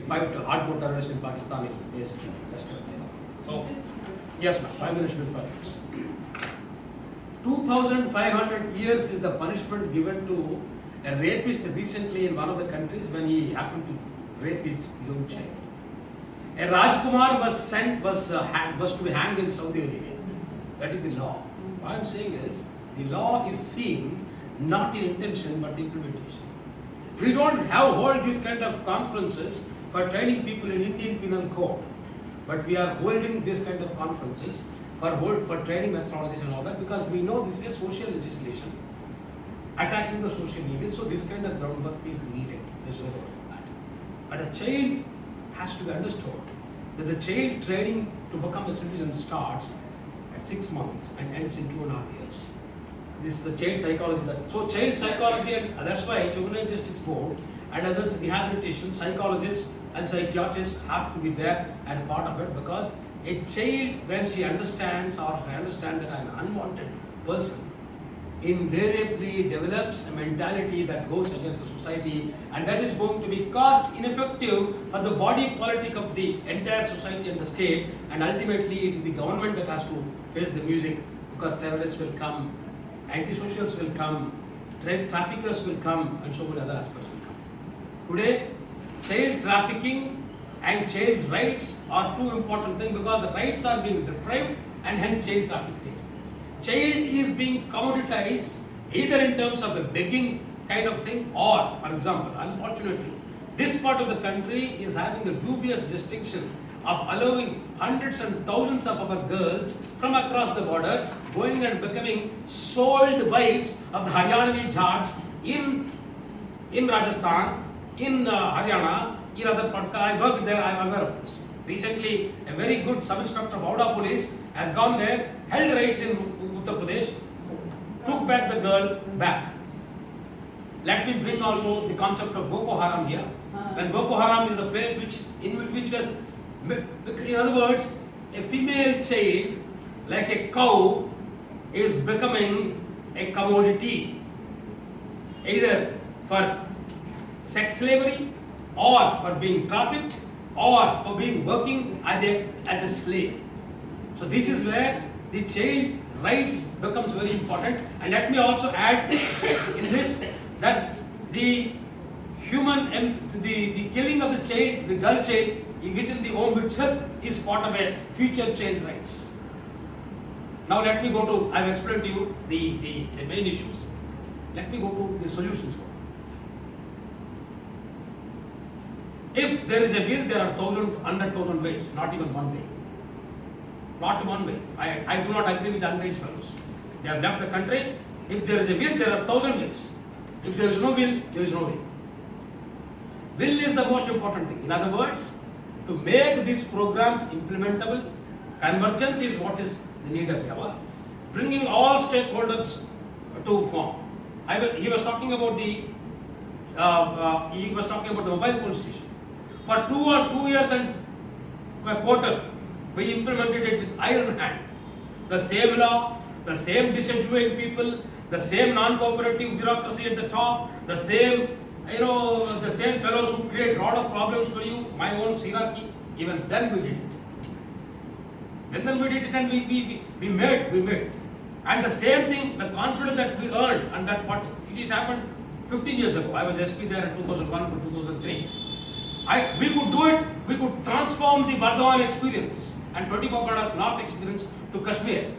Five hardcore terrorists in Pakistani based restaurant. So, yes, ma'am, 5 minutes before. 2,500 years is the punishment given to a rapist recently in one of the countries when he happened to rape his own child. A Rajkumar was to be hanged in Saudi Arabia. That is the law. What I am saying is, the law is seen not in intention but the implementation. We don't hold these kind of conferences for training people in Indian Penal Code, but we are holding this kind of conferences for training methodologies and all that, because we know this is social legislation attacking the social evil, so this kind of groundwork is needed. There's no doubt about that. But a child has to be understood that the child training to become a citizen starts at 6 months and ends in 2.5 years. This is the child psychology. So child psychology, and that's why Juvenile Justice Board and others, rehabilitation psychologists and psychiatrists have to be there as part of it, because a child, when she understands or I understand that I'm an unwanted person, invariably develops a mentality that goes against the society, and that is going to be cost ineffective for the body politic of the entire society and the state, and ultimately it is the government that has to face the music, because terrorists will come, anti-socials will come, traffickers will come, and so many other aspects will come. Today, child trafficking and child rights are two important things, because the rights are being deprived and hence child trafficking takes place. Child is being commoditized either in terms of a begging kind of thing, or, for example, unfortunately, this part of the country is having a dubious distinction of allowing hundreds and thousands of our girls from across the border going and becoming sold wives of the Haryanavi Jats in Rajasthan, in Haryana, in other parts. I worked there, I am aware of this. Recently, a very good sub-inspector of Howrah Police has gone there, held raids in Uttar Pradesh, took back the girl back. Let me bring also the concept of Boko Haram here. When Boko Haram is a place which was, in other words, a female child, like a cow, is becoming a commodity, either for sex slavery, or for being trafficked, or for being working as a slave. So this is where the child rights becomes very important. And let me also add in this that the killing of the child, the girl child within the home itself is part of a future child rights. Now let me go to, I've explained to you the main issues. Let me go to the solutions. If there is a will, there are 100,000 ways, not even one way. Not one way. I do not agree with the underage fellows. They have left the country. If there is a will, there are 1,000 ways. If there is no will, there is no way. Will is the most important thing. In other words, to make these programs implementable, convergence is what is the need of the hour. Bringing all stakeholders to form. He was talking about the mobile police station. For 2 years and a quarter, we implemented it with iron hand. The same law, the same disenjoying people, the same non-cooperative bureaucracy at the top, the same fellows who create a lot of problems for you, my own hierarchy. Even then we did it. And then we did it, and we made. And the same thing, the confidence that we earned, and that what it happened 15 years ago. I was SP there in 2001 to 2003. We could do it. We could transform the Bardhaman experience and 24 Paradas North experience to Kashmir.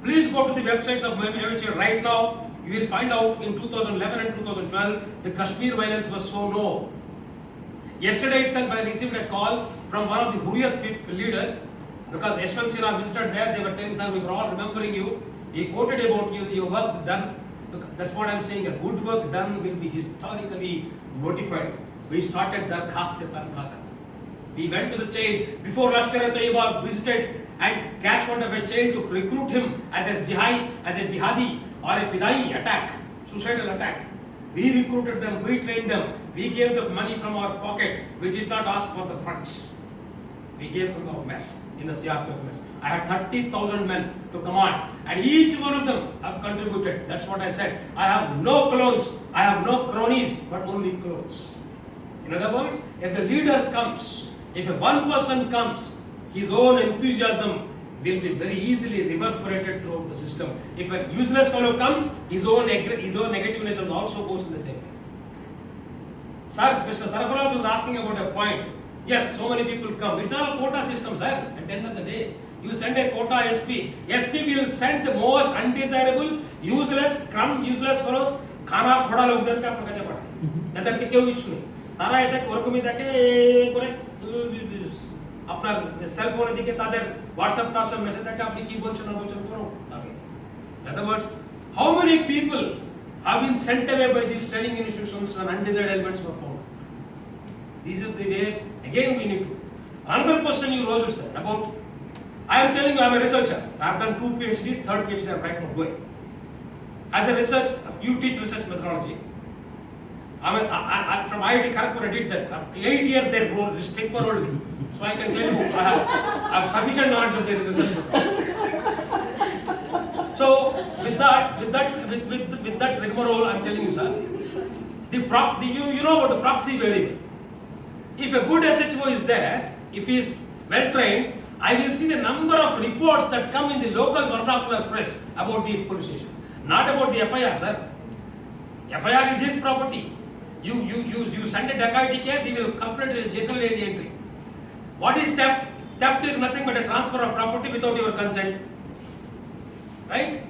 Please go to the websites of MHA right now. You will find out in 2011 and 2012 the Kashmir violence was so low. Yesterday itself I received a call from one of the Hurriyat leaders, because Yashwant Sinha visited there. They were telling, sir, we were all remembering you. He quoted about you, your work done. That's what I'm saying. A good work done will be historically notified. We started Darkhast Tankhata. We went to the child before Lashkar-e-Taiba visited and catch hold of a child to recruit him as a jihadi or a fidai suicidal attack. We recruited them, we trained them, we gave the money from our pocket. We did not ask for the funds. We gave from our mess, in the CRPF mess. I had 30,000 men to command, and each one of them have contributed. That's what I said. I have no clones, I have no cronies, but only clones. In In other words, if the leader comes, if one person comes, his own enthusiasm will be very easily reverberated throughout the system. If a useless fellow comes, his own negativeness also goes in the same way. Sir, Mr. Sarfaraz was asking about a point. Yes, so many people come. It's not a quota system, sir. At the end of the day, you send a quota SP. SP will send the most undesirable, useless fellows. खाना थोड़ा लोग देर के आपने कैसे पढ़ा? नदर के क्यों इच्छु नहीं? तारा ऐसा वर्क में देखे करे अपना सेल फोन दिखे तादर WhatsApp टास्क में मैसेज देखे अपनी कीबोर्ड चलाओ करो ताकि. In other words, how many people have been sent away by these training institutions and undesired elements were found? This is the way again we need to. Another question you raised, sir, about. I am telling you, I am a researcher. I have done 2 PhDs, third PhD I am right now doing. As a research, you teach research methodology. I from IIT Kharagpur I did that. 8 years they strict rolled me. So I can tell you, I have sufficient knowledge of the research methodology. So with that rigmarole, I am telling you, sir, you know about the proxy variable. If a good SHO is there, if he is well trained, I will see the number of reports that come in the local vernacular press about the police station. Not about the FIR, sir. FIR is his property. You send a dacoity case, he will complete a general area entry. What is theft? Theft is nothing but a transfer of property without your consent. Right?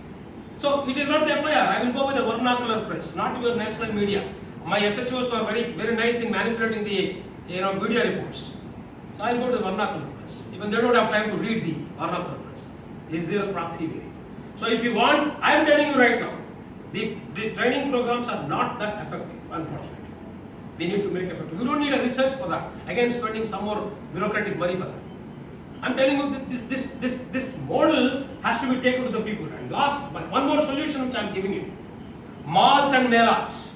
So it is not the FIR. I will go with the vernacular press, not your national media. My SHOs were very nice in manipulating the media reports. So I will go to the vernacular press. Even they don't have time to read the vernacular press. This is their proxy variable. So if you want, I am telling you right now, the training programs are not that effective, unfortunately. We need to make effective. We don't need a research for that. Again, spending some more bureaucratic money for that. I am telling you that this model has to be taken to the people. And last, one more solution which I am giving you. Malls and melas.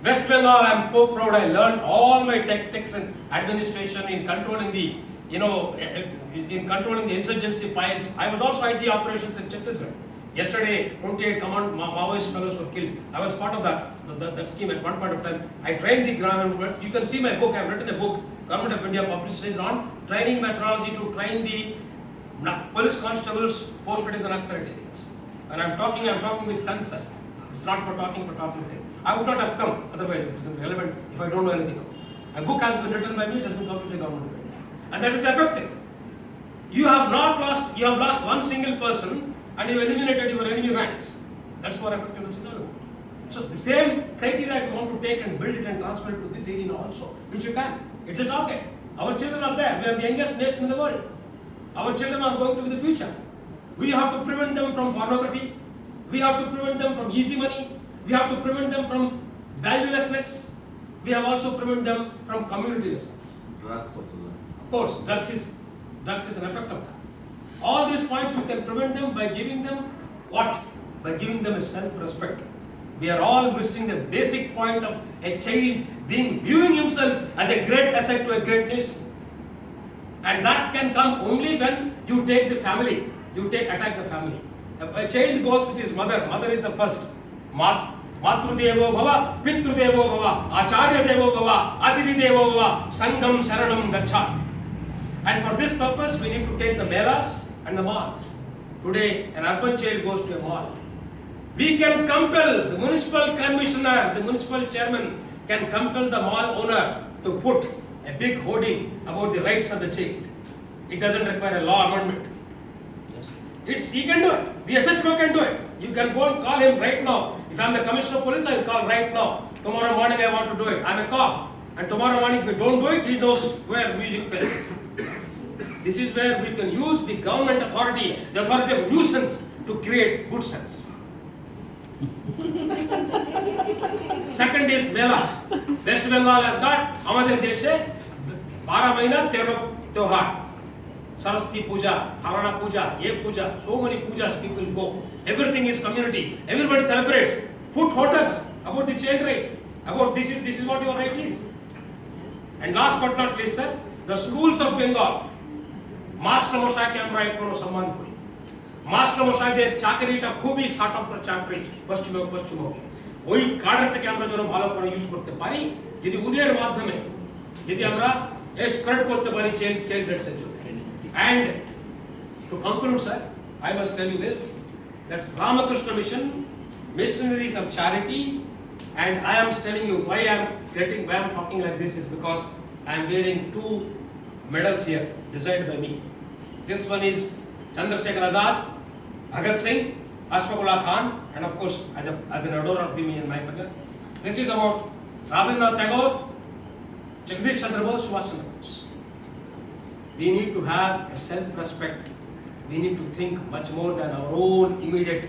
West Bengal, I am so proud. I learned all my tactics and administration in controlling the, in controlling the insurgency files. I was also IG operations in Chhattisgarh. Yesterday, 28 Maoist fellows were killed. I was part of that scheme at one point of time. I trained the ground. You can see my book. I have written a book. Government of India published on training methodology to train the police constables posted in the Naxalite areas. And I'm talking with sense. It's not for talking sake. I would not have come otherwise. It isn't relevant if I don't know anything about it. A book has been written by me. It has been published by the Government of India, and that is effective. You have lost one single person, and you eliminated your enemy ranks. That's what effectiveness is all about. So the same criteria, if you want to take and build it and transfer it to this area also, which you can. It's a target. Our children are there. We are the youngest nation in the world. Our children are going to be the future. We have to prevent them from pornography. We have to prevent them from easy money. We have to prevent them from valuelessness. We have also prevent them from communitylessness. Drugs. Of course, drugs is an effect of that. All these points we can prevent them by giving them what? By giving them a self-respect. We are all missing the basic point of a child viewing himself as a great asset to a great nation. And that can come only when you take the family, attack the family. A child goes with his mother. Mother is the first. Matru Devo Bhava, Pitru Devo Bhava, Acharya Devo Bhava, Atiti Devo Bhava, Sangam Sharanam Gacha. And for this purpose, we need to take the melas and the malls. Today, an urban child goes to a mall. We can compel the municipal commissioner, the municipal chairman can compel the mall owner to put a big hoarding about the rights of the child. It doesn't require a law amendment. He can do it. The SHO can do it. You can go and call him right now. If I am the commissioner of police, I will call right now. Tomorrow morning I want to do it. I am a cop. And tomorrow morning if we don't do it, he knows where music fails. This is where we can use the government authority, the authority of nuisance, to create good sense. Second is melas. West Bengal has got Amadir Deshe, 12 Mahina, 13 Tyohar. Saraswati Puja, Harana Puja, Ye Puja, so many pujas people go. Everything is community. Everybody celebrates. Put hotels about the child rights. About this is what your right is. And last but not least, sir, the schools of Bengal. Master Mosai Kamra Ekono Samman Puri. Master Mosai their chakari ta khubi sort of chakari Paschimo. ওই কার্ডটা কি আমরা যেন ভালো করে use করতে পারি যদি ওদের মাধ্যমে যদি আমরা স্প্রেড করতে পারি চাইল্ড রাইটসের জন্য। And to conclude, sir, I must tell you this, that Ramakrishna Mission, missionaries of charity, and I am telling you why I am talking like this is because I am wearing 2 medals here designed by me. This one is Chandrasekhar Azad, Bhagat Singh, Ashfaqullah Khan, and of course as an adorer of me and my figure. This is about Rabindranath Tagore, Jagdish Chandra Bose, Subhash Chandra Bose. We need to have a self-respect. We need to think much more than our own immediate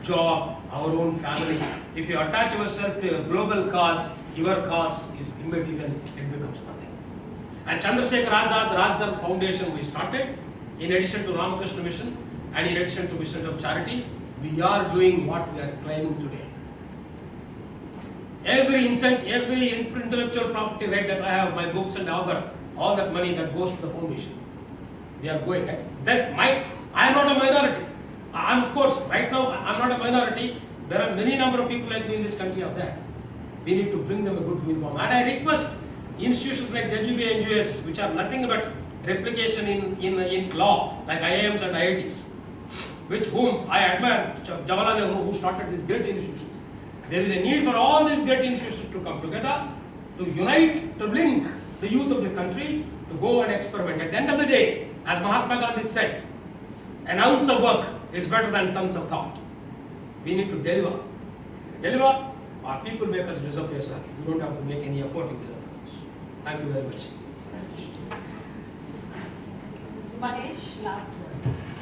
job, our own family. If you attach yourself to a global cause, your cause is immaterial, it becomes nothing. And Chandrasekhar Azad, Rajdhar Foundation we started, in addition to Ramakrishna Mission and in addition to Mission of Charity, we are doing what we are claiming today. Every intellectual property right that I have, my books and all that money that goes to the foundation, we are going at that. I am not a minority. I am, of course, right now I am not a minority. There are many number of people like me in this country out there. We need to bring them a good uniform. And I request institutions like WBA and US, which are nothing but replication in law, like IIMs and IITs, whom I admire, Jawaharlal Nehru, who started these great institutions. There is a need for all these great institutions to come together, to unite, to link the youth of the country to go and experiment. At the end of the day, as Mahatma Gandhi said, an ounce of work is better than tons of thought. We need to deliver. Our people make us disappear, sir. We don't have to make any effort to disappear. Thank you very much. Mahesh, last words.